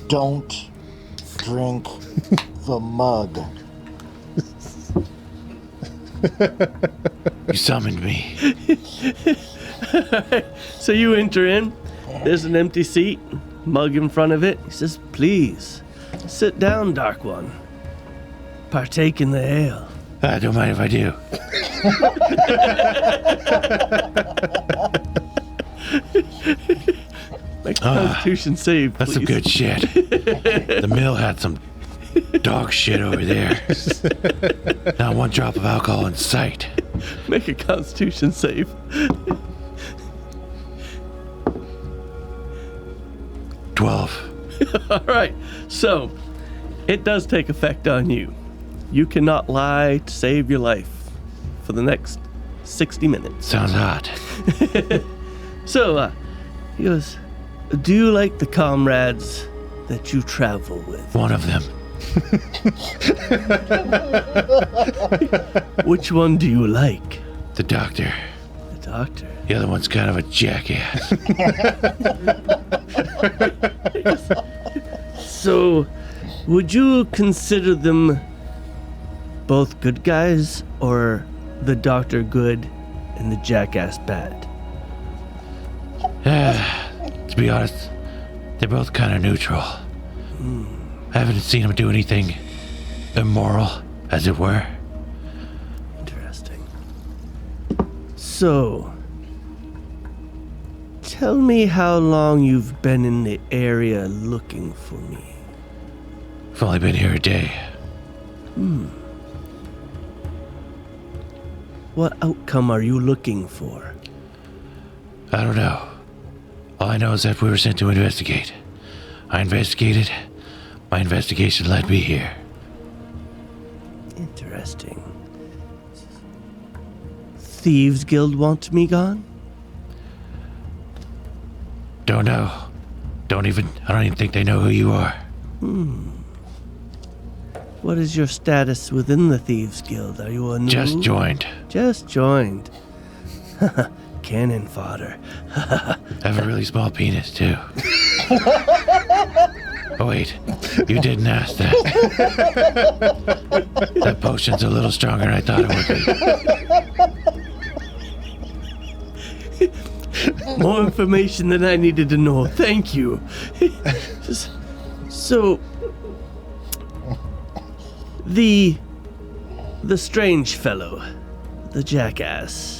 Don't drink the mug. You summoned me. So you enter in. There's an empty seat, mug in front of it. He says, "Please, sit down, Dark One. Partake in the ale." I don't mind if I do. Make a Constitution save, That's some please. good shit. The mill had some dog shit over there. Not one drop of alcohol in sight. Make a Constitution save. 12. All right. So, it does take effect on you. You cannot lie to save your life for the next 60 minutes. Sounds hot. So, he goes, "Do you like the comrades that you travel with? One of them. Which one do you like?" The doctor. The doctor. The other one's kind of a jackass. So, would you consider them both good guys, or the doctor good and the jackass bad? To be honest, they're both kind of neutral. I haven't seen them do anything immoral, as it were. Interesting. So, tell me how long you've been in the area looking for me. I've only been here a day. What outcome are you looking for? I don't know. All I know is that we were sent to investigate. I investigated. My investigation led me here. Interesting. Thieves Guild want me gone? Don't know. I don't even think they know who you are. What is your status within the Thieves Guild? Are you a new? Just joined. Just joined. Cannon fodder. I have a really small penis, too. Oh, wait. You didn't ask that. That potion's a little stronger than I thought it would be. More information than I needed to know. Thank you. So, the strange fellow, the jackass,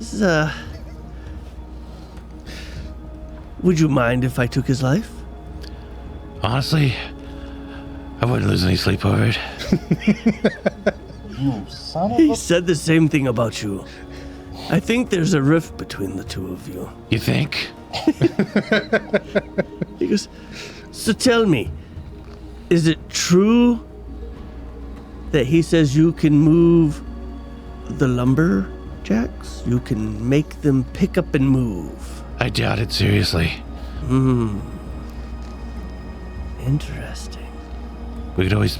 says, would you mind if I took his life? Honestly, I wouldn't lose any sleep over it. You son of He a... said the same thing about you. I think there's a rift between the two of you. You think? He goes, so tell me, is it true that he says you can move the lumberjacks? You can make them pick up and move? I doubt it, seriously. Interesting. We could always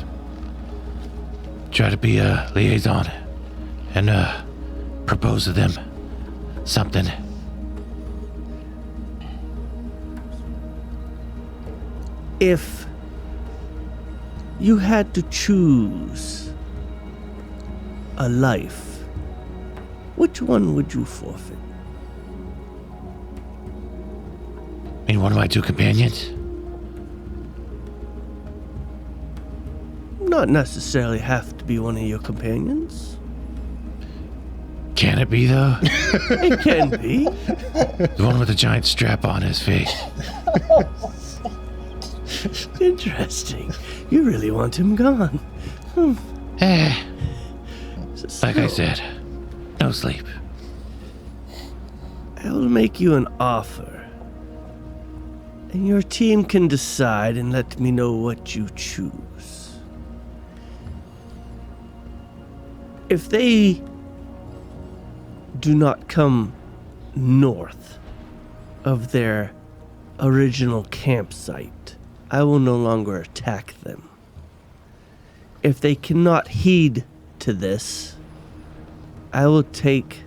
try to be a liaison and propose to them something. If you had to choose a life, which one would you forfeit? I mean, one of my two companions? Not necessarily have to be one of your companions. Can it be, though? It can be. The one with the giant strap on his face. Interesting. You really want him gone. Like I said, no sleep. I will make you an offer. And your team can decide and let me know what you choose. If they do not come north of their original campsite, I will no longer attack them. If they cannot heed to this, I will take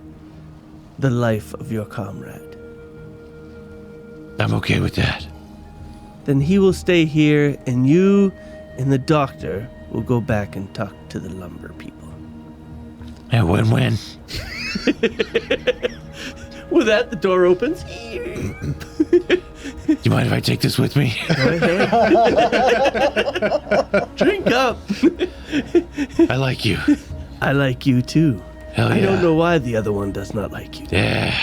the life of your comrade. I'm okay with that. Then he will stay here, and you and the doctor will go back and talk to the lumber people. Yeah, win-win. With that, the door opens. Do you mind if I take this with me? Drink up. I like you. I like you too. Hell yeah. I don't know why the other one does not like you. Yeah.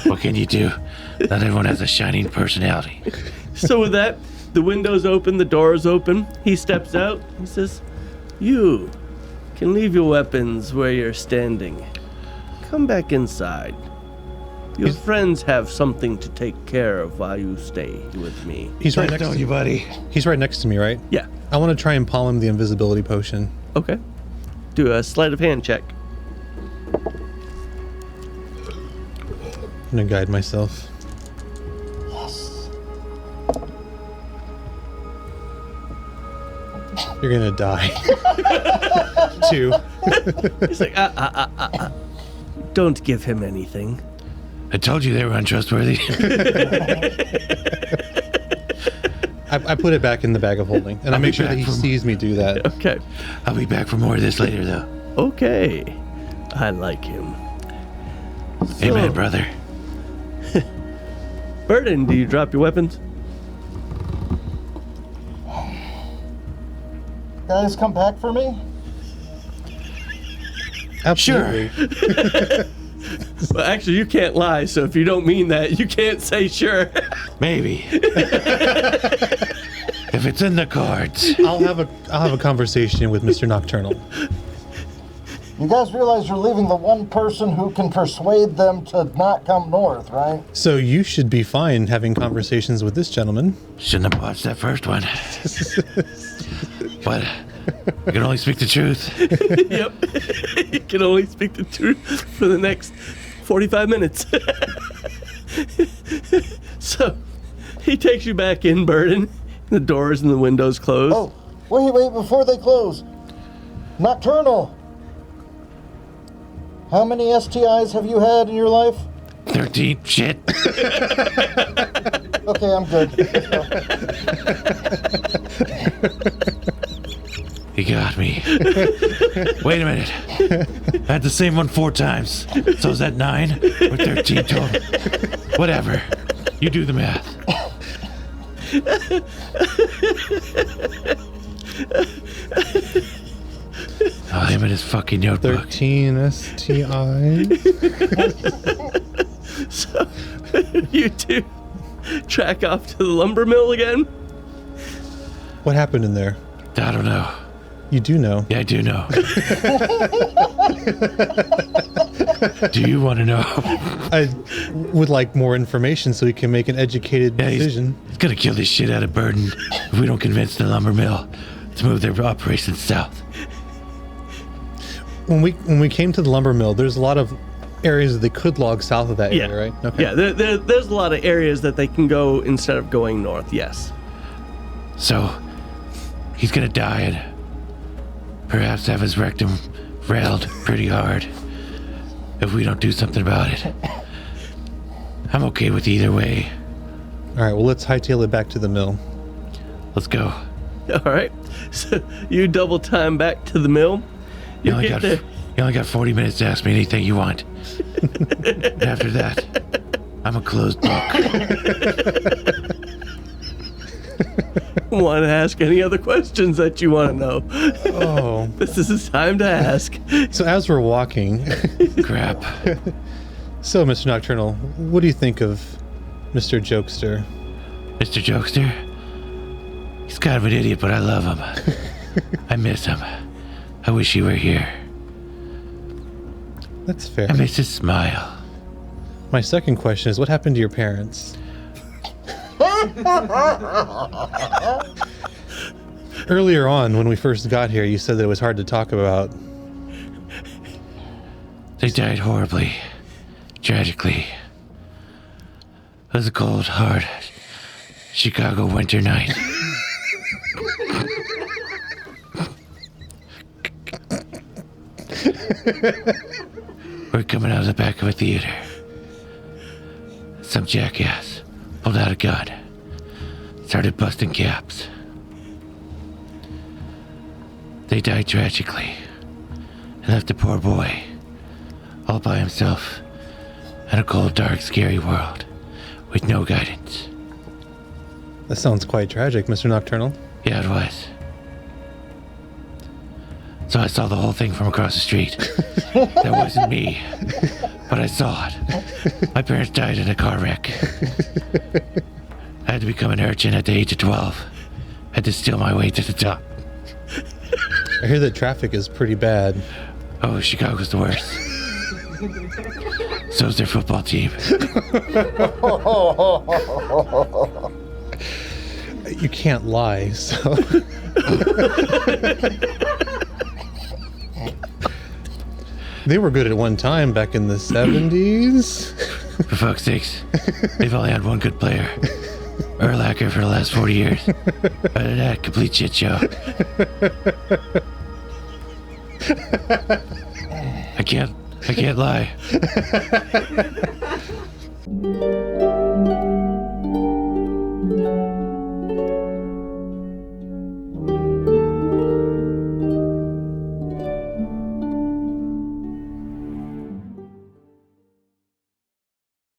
What can you do? Not everyone has a shining personality. So with that, the window's open, the door is open. He steps out. He says, "You can leave your weapons where you're standing. Come back inside. Your friends have something to take care of while you stay with me." He's right Nice next knowing to you, buddy. He's right next to me, right? Yeah. I want to try and palm him the invisibility potion. Okay. Do a sleight of hand check. I'm gonna guide myself. Yes. You're gonna die. 2. He's like, don't give him anything. I told you they were untrustworthy. I put it back in the bag of holding, and I I'll make be sure that back he from- sees me do that. Okay. I'll be back for more of this later, though. Okay. I like him. Amen, brother. Burden, do you drop your weapons? Guys, come back for me? Absolutely. Well, actually, you can't lie, so if you don't mean that, you can't say sure. Maybe. If it's in the cards. I'll have a conversation with Mr. Nocturnal. You guys realize you're leaving the one person who can persuade them to not come north, right? So you should be fine having conversations with this gentleman. Shouldn't have watched that first one. But I can only speak the truth. Yep. You can only speak the truth for the next 45 minutes. So he takes you back in, Burden. The doors and the windows closed. Oh, wait, before they close. Nocturnal! How many STIs have you had in your life? 13. Shit. Okay, I'm good. Let's go. He got me. Wait a minute. I had the same one 4 times. So is that 9 or 13 total? Whatever. You do the math. Oh, him and his fucking notebook. 13 STI. So you two track off to the lumber mill again. What happened in there? I don't know. You do know. Yeah, I do know. Do you want to know? I would like more information so we can make an educated Yeah, decision. He's gonna kill this shit out of Burden if we don't convince the lumber mill to move their operations south. When we came to the lumber mill, there's a lot of areas that they could log south of that area, right? Okay. Yeah, there's a lot of areas that they can go instead of going north, yes. So, he's gonna die and perhaps have his rectum railed pretty hard if we don't do something about it. I'm okay with either way. All right, well, let's hightail it back to the mill. Let's go. All right. So you double time back to the mill. You You get there. only got 40 minutes to ask me anything you want. After that, I'm a closed book. Want to ask any other questions that you want to know? Oh. This is the time to ask. So as we're walking, Crap. so Mr. Nocturnal, what do you think of Mr. Jokester? Mr. Jokester? He's kind of an idiot, but I love him. I miss him. I wish he were here. That's fair. I miss his smile. My second question is, what happened to your parents? Earlier on, when we first got here, you said that it was hard to talk about. They died horribly. Tragically. It was a cold, hard Chicago winter night. We're coming out of the back of a theater. some jackass pulled out a gun, started busting caps. They died tragically and left the poor boy all by himself in a cold, dark, scary world with no guidance. That sounds quite tragic, Mr. Nocturnal. Yeah, it was. So I saw the whole thing from across the street. That wasn't me, but I saw it. My parents died in a car wreck. I had to become an urchin at the age of 12. Had to steal my way to the top. I hear that traffic is pretty bad. Oh, Chicago's the worst. So's their football team. You can't lie, so... They were good at one time back in the 70s. For fuck's sakes, they've only had one good player. Urlacher for the last 40 years. Other than that, complete shit show. I can't lie.